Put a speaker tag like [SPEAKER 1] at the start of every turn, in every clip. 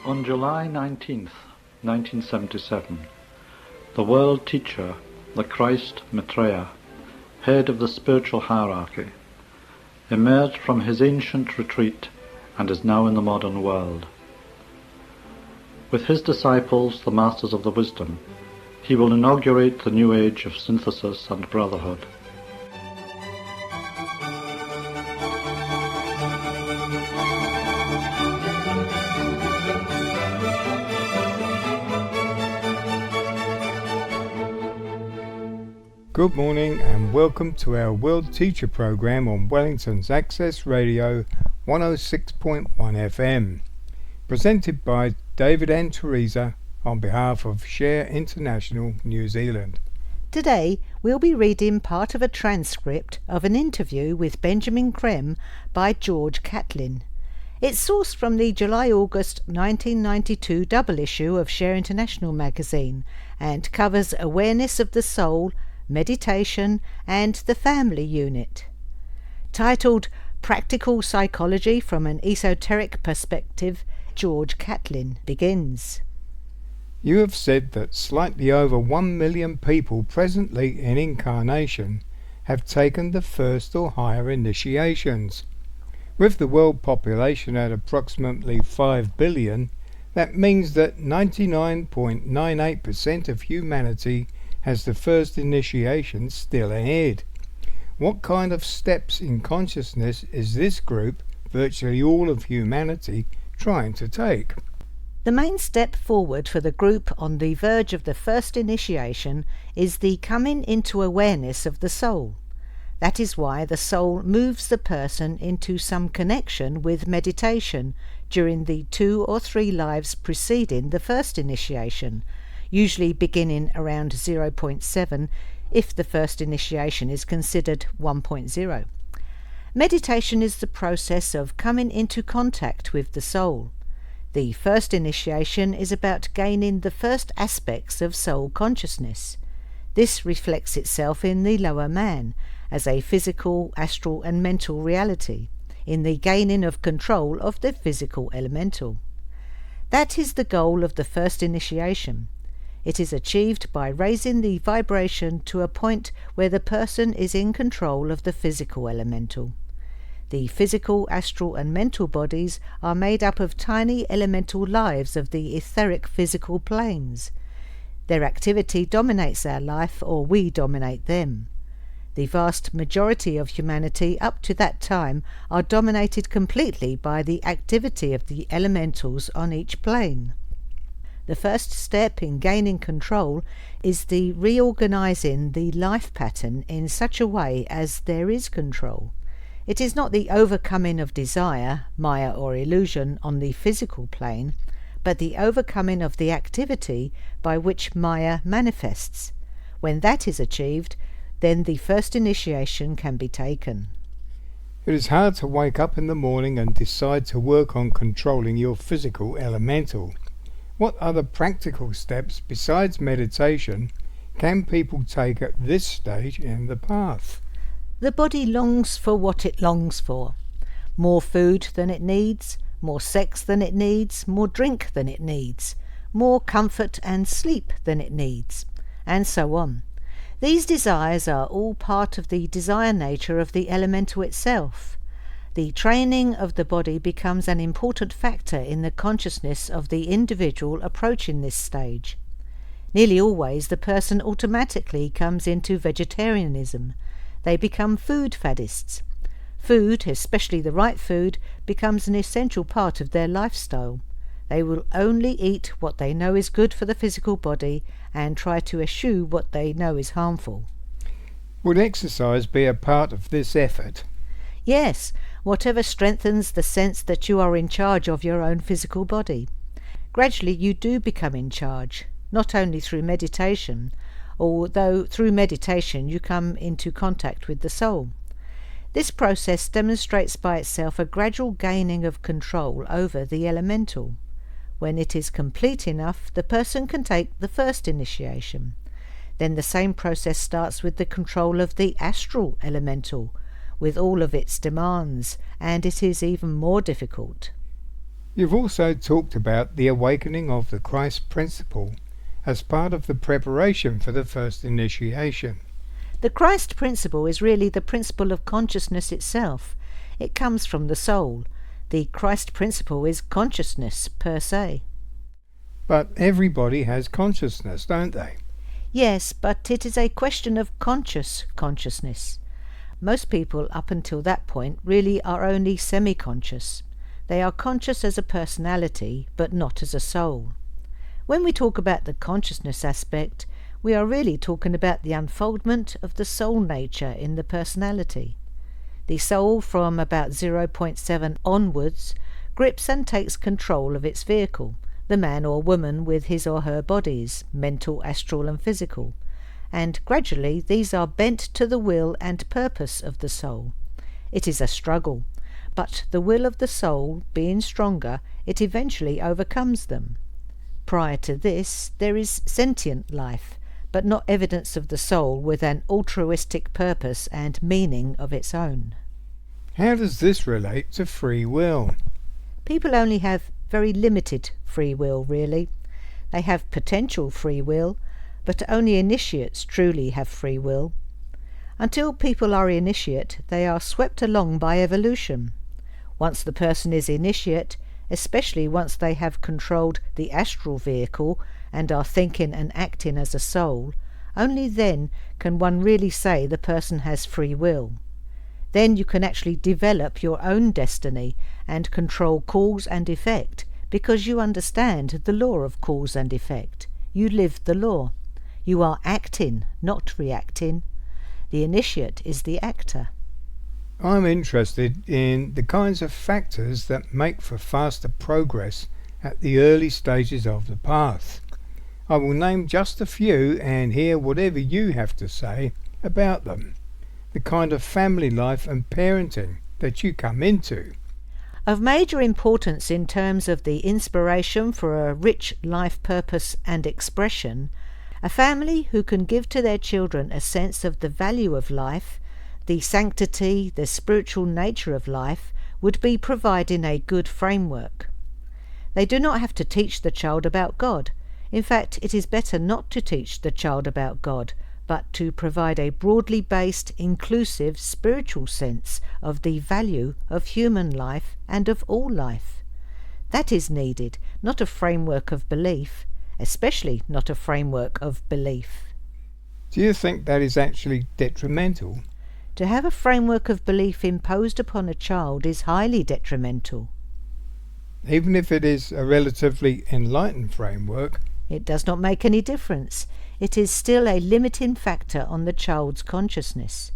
[SPEAKER 1] On July 19th, 1977, the world teacher, the Christ Maitreya, head of the spiritual hierarchy, emerged from his ancient retreat and is now in the modern world. With his disciples, the masters of the wisdom, he will inaugurate the new age of synthesis and brotherhood.
[SPEAKER 2] Good morning and welcome to our World Teacher program on Wellington's Access Radio 106.1 FM, presented by David and Teresa on behalf of Share International New Zealand.
[SPEAKER 3] Today we'll be reading part of a transcript of an interview with Benjamin Creme by George Catlin. It's sourced from the July-August 1992 double issue of Share International magazine and covers awareness of the soul, meditation and the family unit. Titled Practical Psychology from an Esoteric Perspective, George Catlin begins.
[SPEAKER 2] You have said that slightly over 1 million people presently in incarnation have taken the first or higher initiations. With the world population at approximately 5 billion, that means that 99.98% of humanity has the first initiation still ahead. What kind of steps in consciousness is this group, virtually all of humanity, trying to take?
[SPEAKER 3] The main step forward for the group on the verge of the first initiation is the coming into awareness of the soul. That is why the soul moves the person into some connection with meditation during the 2 or 3 lives preceding the first initiation, usually beginning around 0.7 if the first initiation is considered 1.0. Meditation is the process of coming into contact with the soul. The first initiation is about gaining the first aspects of soul consciousness. This reflects itself in the lower man as a physical, astral and mental reality, in the gaining of control of the physical elemental. That is the goal of the first initiation. It is achieved by raising the vibration to a point where the person is in control of the physical elemental. The physical, astral and mental bodies are made up of tiny elemental lives of the etheric physical planes. Their activity dominates our life, or we dominate them. The vast majority of humanity up to that time are dominated completely by the activity of the elementals on each plane. The first step in gaining control is the reorganizing the life pattern in such a way as there is control. It is not the overcoming of desire, maya or illusion on the physical plane, but the overcoming of the activity by which maya manifests. When that is achieved, then the first initiation can be taken.
[SPEAKER 2] It is hard to wake up in the morning and decide to work on controlling your physical elemental. What other practical steps besides meditation can people take at this stage in the path?
[SPEAKER 3] The body longs for what it longs for. More food than it needs, more sex than it needs, more drink than it needs, more comfort and sleep than it needs, and so on. These desires are all part of the desire nature of the elemental itself. The training of the body becomes an important factor in the consciousness of the individual approaching this stage. Nearly always the person automatically comes into vegetarianism. They become food faddists. Food, especially the right food, becomes an essential part of their lifestyle. They will only eat what they know is good for the physical body and try to eschew what they know is harmful.
[SPEAKER 2] Would exercise be a part of this effort?
[SPEAKER 3] Yes, whatever strengthens the sense that you are in charge of your own physical body. Gradually you do become in charge, not only through meditation, although through meditation you come into contact with the soul. This process demonstrates by itself a gradual gaining of control over the elemental. When it is complete enough, the person can take the first initiation. Then the same process starts with the control of the astral elemental, with all of its demands, and it is even more difficult.
[SPEAKER 2] You've also talked about the awakening of the Christ principle as part of the preparation for the first initiation.
[SPEAKER 3] The Christ principle is really the principle of consciousness itself. It comes from the soul. The Christ principle is consciousness per se.
[SPEAKER 2] But everybody has consciousness, don't they?
[SPEAKER 3] Yes, but it is a question of consciousness. Most people up until that point really are only semi-conscious. They are conscious as a personality, but not as a soul. When we talk about the consciousness aspect, we are really talking about the unfoldment of the soul nature in the personality. The soul, from about 0.7 onwards, grips and takes control of its vehicle, the man or woman with his or her bodies, mental, astral and physical, and gradually these are bent to the will and purpose of the soul. It is a struggle, but the will of the soul being stronger, it eventually overcomes them. Prior to this, there is sentient life, but not evidence of the soul with an altruistic purpose and meaning of its own.
[SPEAKER 2] How does this relate to free will?
[SPEAKER 3] People only have very limited free will, really. They have potential free will, but only initiates truly have free will. Until people are initiate, they are swept along by evolution. Once the person is initiate, especially once they have controlled the astral vehicle and are thinking and acting as a soul, only then can one really say the person has free will. Then you can actually develop your own destiny and control cause and effect, because you understand the law of cause and effect. You live the law. You are acting, not reacting. The initiate is the actor.
[SPEAKER 2] I'm interested in the kinds of factors that make for faster progress at the early stages of the path. I will name just a few and hear whatever you have to say about them. The kind of family life and parenting that you come into.
[SPEAKER 3] Of major importance in terms of the inspiration for a rich life purpose and expression, a family who can give to their children a sense of the value of life, the sanctity, the spiritual nature of life, would be providing a good framework. They do not have to teach the child about God. In fact, it is better not to teach the child about God, but to provide a broadly based, inclusive, spiritual sense of the value of human life and of all life. That is needed, not a framework of belief, especially not a framework of belief.
[SPEAKER 2] Do you think that is actually detrimental?
[SPEAKER 3] To have a framework of belief imposed upon a child is highly detrimental.
[SPEAKER 2] Even if it is a relatively enlightened framework?
[SPEAKER 3] It does not make any difference. It is still a limiting factor on the child's consciousness.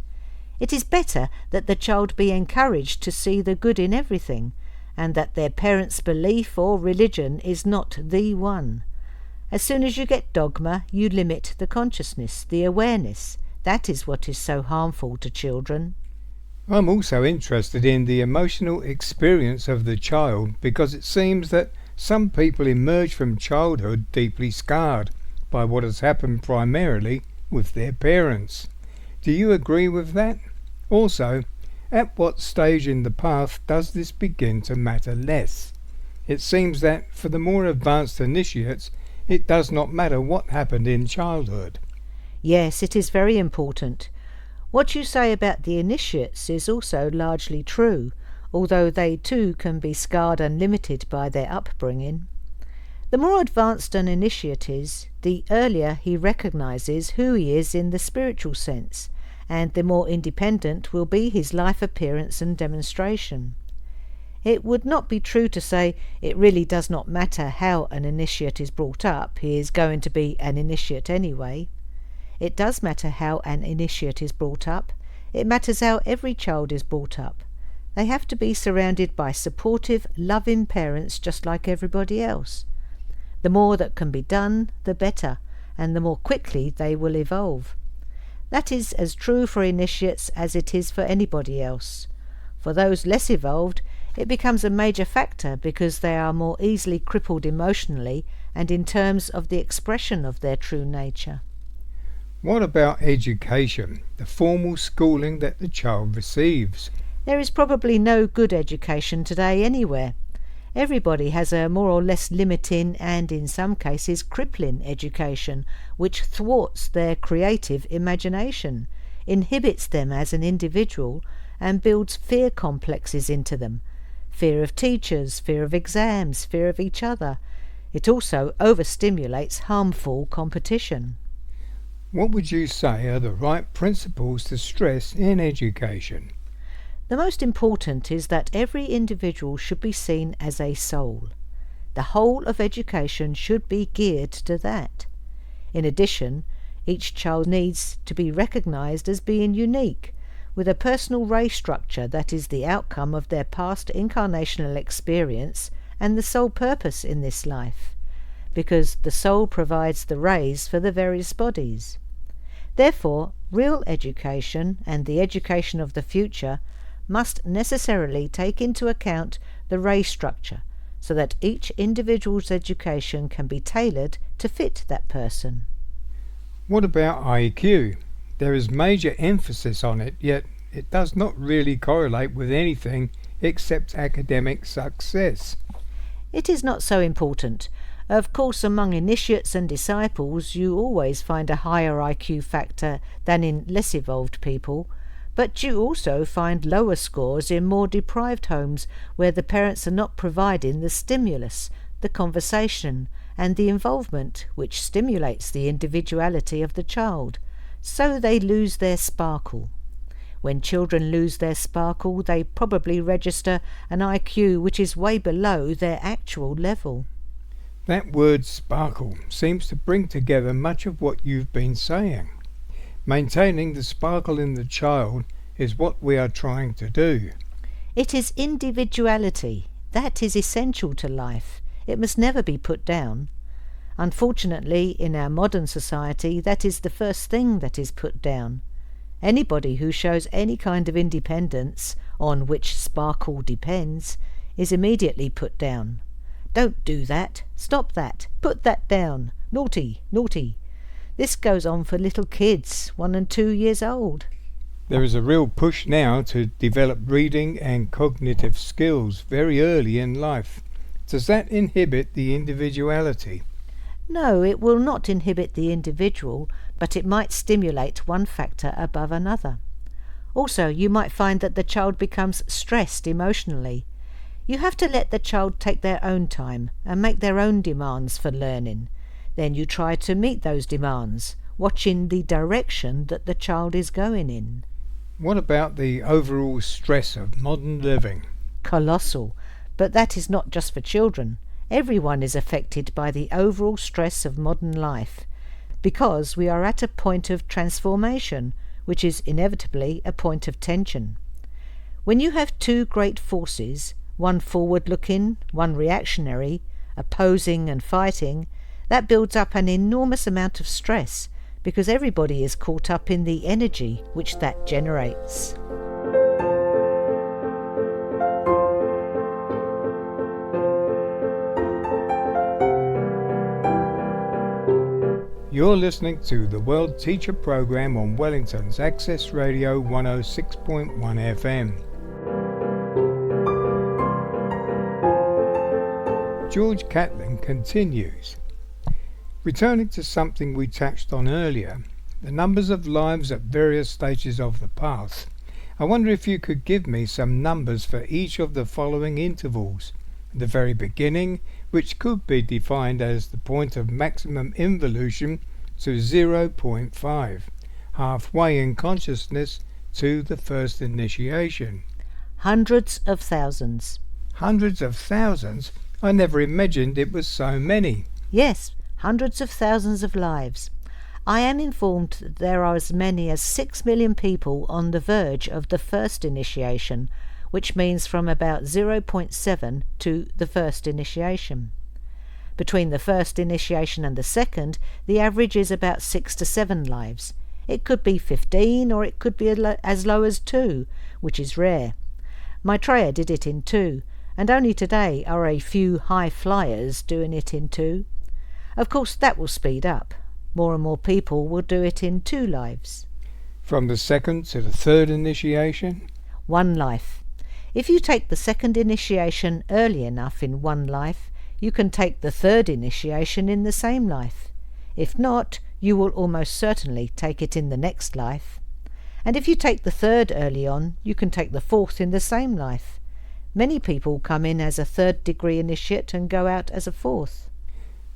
[SPEAKER 3] It is better that the child be encouraged to see the good in everything, and that their parents' belief or religion is not the one. As soon as you get dogma, you limit the consciousness, the awareness. That is what is so harmful to children.
[SPEAKER 2] I'm also interested in the emotional experience of the child, because it seems that some people emerge from childhood deeply scarred by what has happened primarily with their parents. Do you agree with that? Also, at what stage in the path does this begin to matter less? It seems that for the more advanced initiates, it does not matter what happened in childhood.
[SPEAKER 3] Yes, it is very important. What you say about the initiates is also largely true, although they too can be scarred and limited by their upbringing. The more advanced an initiate is, the earlier he recognizes who he is in the spiritual sense, and the more independent will be his life appearance and demonstration. It would not be true to say it really does not matter how an initiate is brought up, he is going to be an initiate anyway. It does matter how an initiate is brought up. It matters how every child is brought up. They have to be surrounded by supportive, loving parents just like everybody else. The more that can be done, the better, and the more quickly they will evolve. That is as true for initiates as it is for anybody else. For those less evolved, it becomes a major factor because they are more easily crippled emotionally and in terms of the expression of their true nature.
[SPEAKER 2] What about education, the formal schooling that the child receives?
[SPEAKER 3] There is probably no good education today anywhere. Everybody has a more or less limiting and, in some cases, crippling education, which thwarts their creative imagination, inhibits them as an individual, and builds fear complexes into them. Fear of teachers, fear of exams, fear of each other. It also overstimulates harmful competition.
[SPEAKER 2] What would you say are the right principles to stress in education?
[SPEAKER 3] The most important is that every individual should be seen as a soul. The whole of education should be geared to that. In addition, each child needs to be recognized as being unique, with a personal ray structure that is the outcome of their past incarnational experience and the sole purpose in this life, because the soul provides the rays for the various bodies. Therefore, real education and the education of the future must necessarily take into account the ray structure, so that each individual's education can be tailored to fit that person.
[SPEAKER 2] What about IQ? There is major emphasis on it, yet it does not really correlate with anything except academic success.
[SPEAKER 3] It is not so important. Of course, among initiates and disciples you always find a higher IQ factor than in less evolved people, but you also find lower scores in more deprived homes where the parents are not providing the stimulus, the conversation, and the involvement which stimulates the individuality of the child, so they lose their sparkle. When children lose their sparkle, they probably register an IQ which is way below their actual level.
[SPEAKER 2] That word sparkle seems to bring together much of what you've been saying. Maintaining the sparkle in the child is what we are trying to do.
[SPEAKER 3] It is individuality. That is essential to life. It must never be put down. Unfortunately, in our modern society, that is the first thing that is put down. Anybody who shows any kind of independence, on which sparkle depends, is immediately put down. Don't do that. Stop that. Put that down. Naughty, naughty. This goes on for little kids, 1 and 2 years old.
[SPEAKER 2] There is a real push now to develop reading and cognitive skills very early in life. Does that inhibit the individuality?
[SPEAKER 3] No, it will not inhibit the individual, but it might stimulate one factor above another. Also, you might find that the child becomes stressed emotionally. You have to let the child take their own time and make their own demands for learning. Then you try to meet those demands, watching the direction that the child is going in.
[SPEAKER 2] What about the overall stress of modern living?
[SPEAKER 3] Colossal, but that is not just for children. Everyone is affected by the overall stress of modern life, because we are at a point of transformation, which is inevitably a point of tension. When you have two great forces, one forward-looking, one reactionary, opposing and fighting, that builds up an enormous amount of stress, because everybody is caught up in the energy which that generates.
[SPEAKER 2] You're listening to the World Teacher Program on Wellington's Access Radio 106.1 FM. George Catlin continues. Returning to something we touched on earlier, the numbers of lives at various stages of the path, I wonder if you could give me some numbers for each of the following intervals. The very beginning, which could be defined as the point of maximum involution, to 0.5, halfway in consciousness to the first initiation.
[SPEAKER 3] Hundreds of thousands.
[SPEAKER 2] Hundreds of thousands? I never imagined it was so many.
[SPEAKER 3] Yes, hundreds of thousands of lives. I am informed that there are as many as 6 million people on the verge of the first initiation, which means from about 0.7 to the first initiation. Between the first initiation and the second, the average is about 6 to 7 lives. It could be 15 or it could be as low as 2, which is rare. Maitreya did it in 2, and only today are a few high flyers doing it in 2. Of course, that will speed up. More and more people will do it in 2 lives.
[SPEAKER 2] From the second to the third initiation?
[SPEAKER 3] 1 life. If you take the second initiation early enough in one life, you can take the third initiation in the same life. If not, you will almost certainly take it in the next life. And if you take the third early on, you can take the fourth in the same life. Many people come in as a third-degree initiate and go out as a fourth.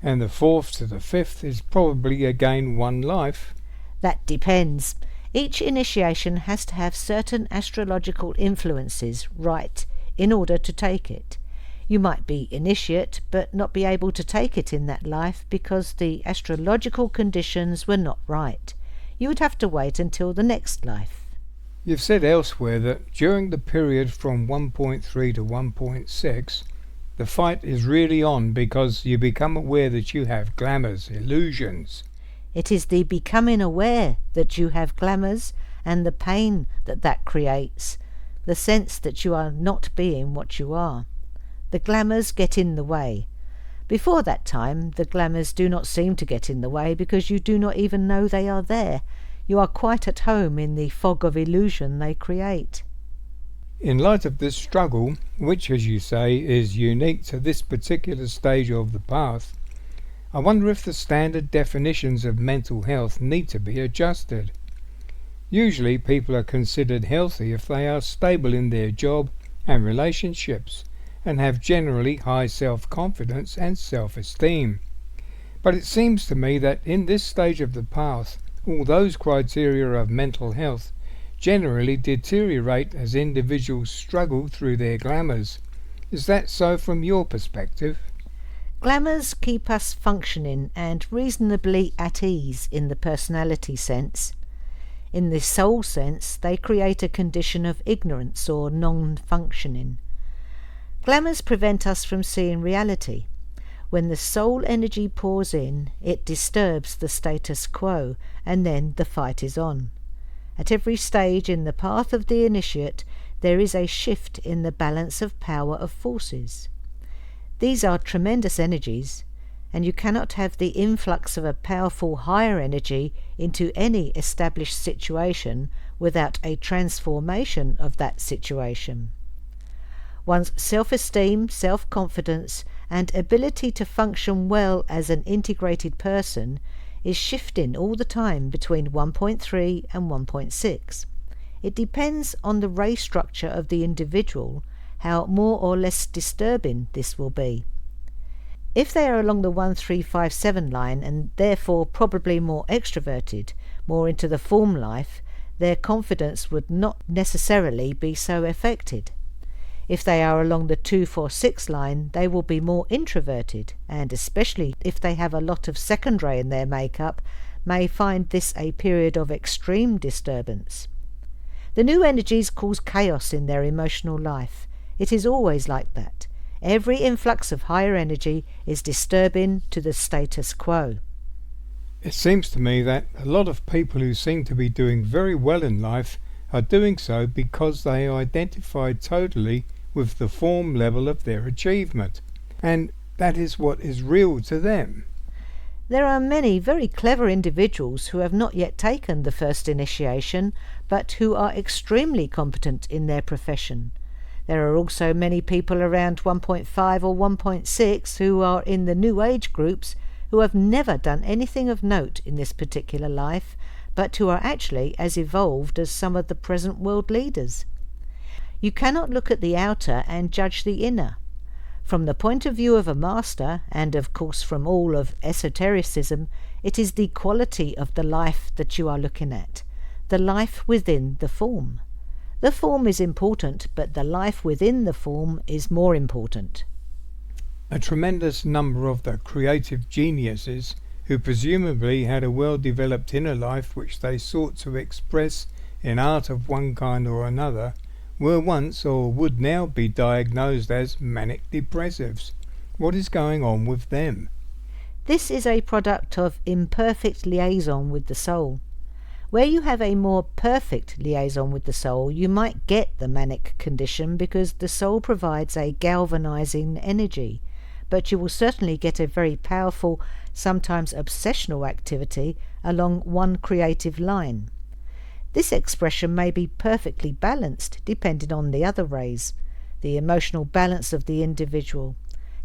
[SPEAKER 2] And the fourth to the fifth is probably again one life.
[SPEAKER 3] That depends. Each initiation has to have certain astrological influences right in order to take it. You might be initiate but not be able to take it in that life because the astrological conditions were not right. You would have to wait until the next life.
[SPEAKER 2] You've said elsewhere that during the period from 1.3 to 1.6, the fight is really on because you become aware that you have glamours, illusions.
[SPEAKER 3] It is the becoming aware that you have glamours and the pain that creates, the sense that you are not being what you are. The glamours get in the way. Before that time, the glamours do not seem to get in the way because you do not even know they are there. You are quite at home in the fog of illusion they create.
[SPEAKER 2] In light of this struggle, which, as you say, is unique to this particular stage of the path, I wonder if the standard definitions of mental health need to be adjusted. Usually people are considered healthy if they are stable in their job and relationships and have generally high self-confidence and self-esteem. But it seems to me that in this stage of the path, all those criteria of mental health generally deteriorate as individuals struggle through their glamours. Is that so from your perspective?
[SPEAKER 3] Glamours keep us functioning and reasonably at ease in the personality sense. In the soul sense, they create a condition of ignorance or non-functioning. Glamours prevent us from seeing reality. When the soul energy pours in, it disturbs the status quo, and then the fight is on. At every stage in the path of the initiate, there is a shift in the balance of power of forces. These are tremendous energies, and you cannot have the influx of a powerful higher energy into any established situation without a transformation of that situation. One's self-esteem, self-confidence, and ability to function well as an integrated person is shifting all the time between 1.3 and 1.6. It depends on the ray structure of the individual how more or less disturbing this will be. If they are along the 1357 line and therefore probably more extroverted, more into the form life, their confidence would not necessarily be so affected. If they are along the 246 line, they will be more introverted, and especially if they have a lot of second ray in their makeup, may find this a period of extreme disturbance. The new energies cause chaos in their emotional life. It is always like that. Every influx of higher energy is disturbing to the status quo.
[SPEAKER 2] It seems to me that a lot of people who seem to be doing very well in life are doing so because they identify totally with the form level of their achievement, and that is what is real to them.
[SPEAKER 3] There are many very clever individuals who have not yet taken the first initiation, but who are extremely competent in their profession. There are also many people around 1.5 or 1.6 who are in the New Age groups who have never done anything of note in this particular life, but who are actually as evolved as some of the present world leaders. You cannot look at the outer and judge the inner. From the point of view of a master, and of course from all of esotericism, it is the quality of the life that you are looking at, the life within the form. The form is important, but the life within the form is more important.
[SPEAKER 2] A tremendous number of the creative geniuses, who presumably had a well-developed inner life which they sought to express in art of one kind or another, were once or would now be diagnosed as manic depressives. What is going on with them?
[SPEAKER 3] This is a product of imperfect liaison with the soul. Where you have a more perfect liaison with the soul, you might get the manic condition because the soul provides a galvanizing energy, but you will certainly get a very powerful, sometimes obsessional activity along one creative line. This expression may be perfectly balanced depending on the other rays. the emotional balance of the individual,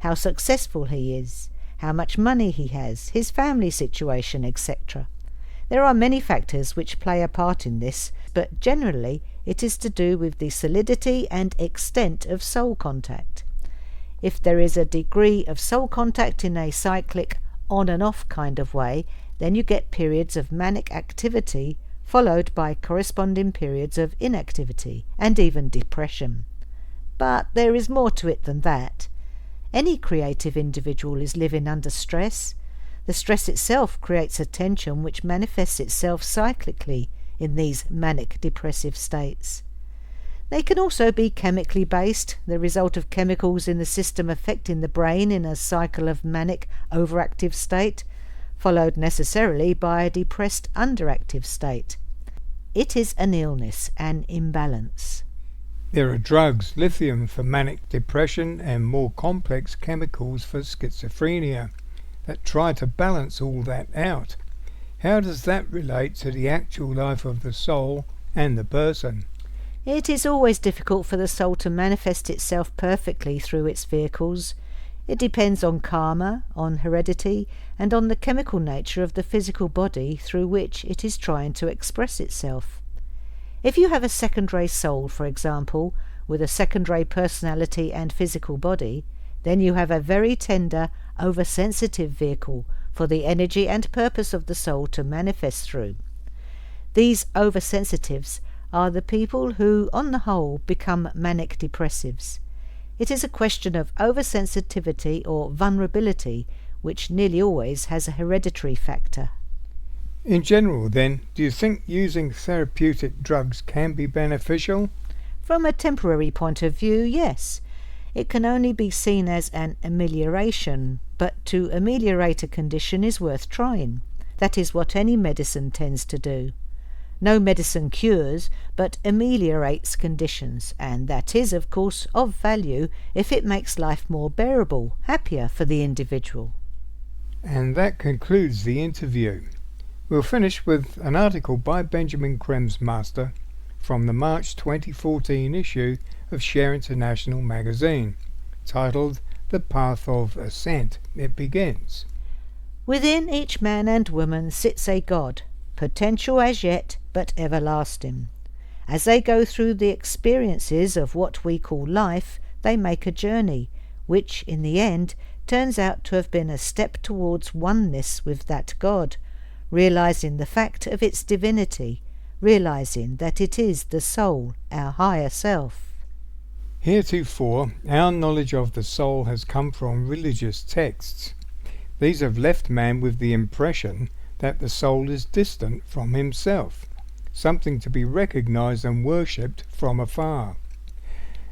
[SPEAKER 3] how successful he is, how much money he has, his family situation, etc. There are many factors which play a part in this, but generally it is to do with the solidity and extent of soul contact. If there is a degree of soul contact in a cyclic on and off kind of way, then you get periods of manic activity followed by corresponding periods of inactivity and even depression. But there is more to it than that. Any creative individual is living under stress. The stress itself creates a tension which manifests itself cyclically in these manic depressive states. They can also be chemically based, the result of chemicals in the system affecting the brain in a cycle of manic overactive state, followed necessarily by a depressed underactive state. It is an illness, an imbalance.
[SPEAKER 2] There are drugs, lithium for manic depression and more complex chemicals for schizophrenia, that try to balance all that out. How does that relate to the actual life of the soul and the person?
[SPEAKER 3] It is always difficult for the soul to manifest itself perfectly through its vehicles. It depends on karma, on heredity, and on the chemical nature of the physical body through which it is trying to express itself. If you have a second-ray soul, for example, with a second-ray personality and physical body, then you have a very tender, oversensitive vehicle for the energy and purpose of the soul to manifest through. These oversensitives are the people who, on the whole, become manic depressives. It is a question of oversensitivity or vulnerability, which nearly always has a hereditary factor.
[SPEAKER 2] In general, then, do you think using therapeutic drugs can be beneficial?
[SPEAKER 3] From a temporary point of view, yes. It can only be seen as an amelioration, but to ameliorate a condition is worth trying. That is what any medicine tends to do. No medicine cures, but ameliorates conditions, and that is, of course, of value if it makes life more bearable, happier for the individual.
[SPEAKER 2] And that concludes the interview. We'll finish with an article by Benjamin Creme's master from the March 2014 issue of Share International magazine, titled The Path of Ascent. It begins.
[SPEAKER 3] Within each man and woman sits a God, potential as yet, but everlasting. As they go through the experiences of what we call life, they make a journey, which, in the end, turns out to have been a step towards oneness with that God, realizing the fact of its divinity, realizing that it is the soul, our higher self.
[SPEAKER 2] Heretofore, our knowledge of the soul has come from religious texts. These have left man with the impression that the soul is distant from himself, something to be recognized and worshipped from afar.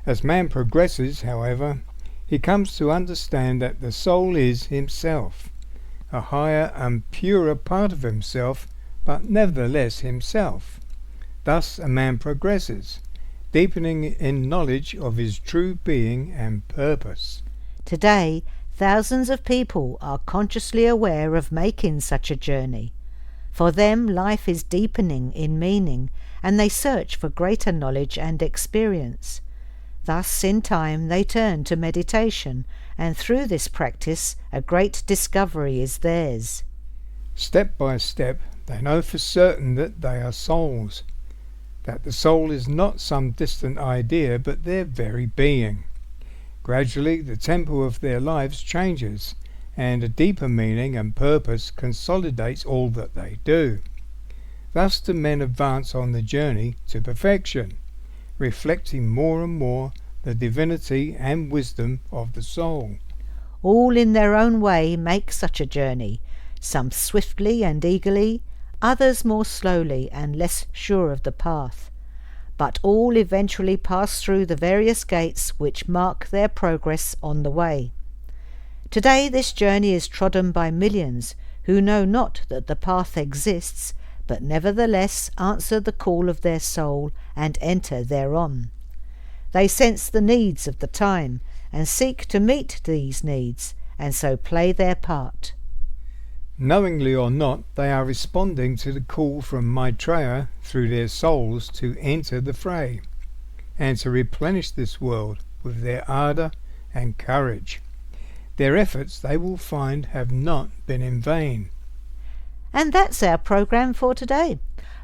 [SPEAKER 2] As man progresses, however, he comes to understand that the soul is himself, a higher and purer part of himself, but nevertheless himself. Thus a man progresses, deepening in knowledge of his true being and purpose.
[SPEAKER 3] Today, thousands of people are consciously aware of making such a journey. For them, life is deepening in meaning, and they search for greater knowledge and experience. Thus, in time, they turn to meditation, and through this practice, a great discovery is theirs.
[SPEAKER 2] Step by step, they know for certain that they are souls, that the soul is not some distant idea, but their very being. Gradually, the tempo of their lives changes, and a deeper meaning and purpose consolidates all that they do. Thus do men advance on the journey to perfection, reflecting more and more the divinity and wisdom of the soul.
[SPEAKER 3] All in their own way make such a journey, some swiftly and eagerly, others more slowly and less sure of the path. But all eventually pass through the various gates which mark their progress on the way. Today this journey is trodden by millions who know not that the path exists, but nevertheless answer the call of their soul and enter thereon. They sense the needs of the time and seek to meet these needs, and so play their part.
[SPEAKER 2] Knowingly or not, they are responding to the call from Maitreya through their souls to enter the fray, and to replenish this world with their ardour and courage. Their efforts, they will find, have not been in vain.
[SPEAKER 3] And that's our programme for today.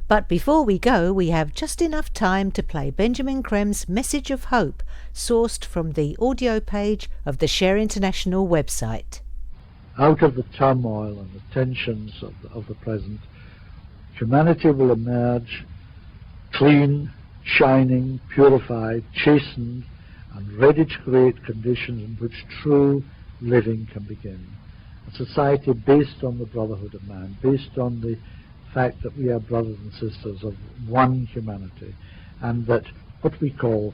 [SPEAKER 3] But before we go, we have just enough time to play Benjamin Creme's Message of Hope, sourced from the audio page of the Share International website.
[SPEAKER 4] Out of the turmoil and the tensions of the present, humanity will emerge clean, shining, purified, chastened, and ready to create conditions in which true living can begin. A society based on the brotherhood of man, based on the fact that we are brothers and sisters of one humanity, and that what we call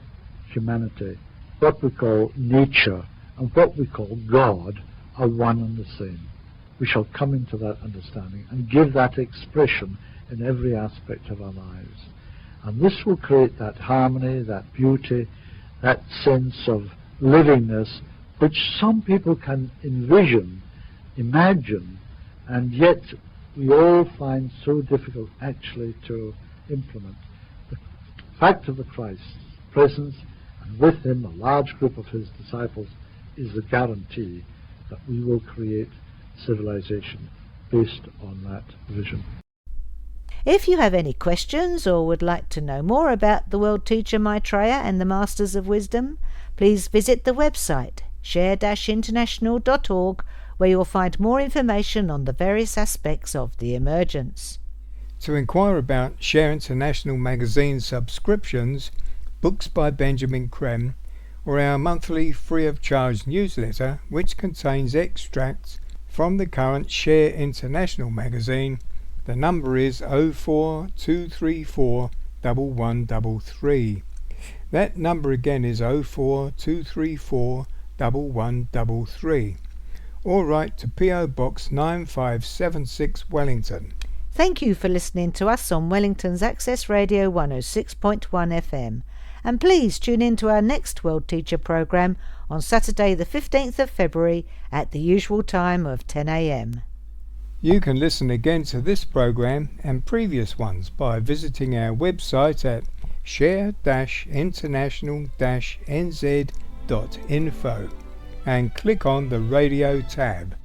[SPEAKER 4] humanity, what we call nature, and what we call God are one and the same. We shall come into that understanding and give that expression in every aspect of our lives. And this will create that harmony, that beauty, that sense of livingness, which some people can envision, imagine, and yet we all find so difficult actually to implement. The fact of the Christ's presence, and with him a large group of his disciples, is the guarantee that we will create civilization based on that vision.
[SPEAKER 3] If you have any questions or would like to know more about the World Teacher Maitreya and the Masters of Wisdom, please visit the website share-international.org, where you'll find more information on the various aspects of the emergence.
[SPEAKER 2] To inquire about Share International magazine subscriptions, books by Benjamin Creme, or our monthly free of charge newsletter, which contains extracts from the current Share International magazine, the number is 04234 1133. That number again is 04234 1133. Or write to P.O. Box 9576 Wellington.
[SPEAKER 3] Thank you for listening to us on Wellington's Access Radio 106.1 FM. And please tune in to our next World Teacher programme on Saturday the 15th of February at the usual time of 10 a.m.
[SPEAKER 2] You can listen again to this programme and previous ones by visiting our website at share-international-nz.info and click on the radio tab.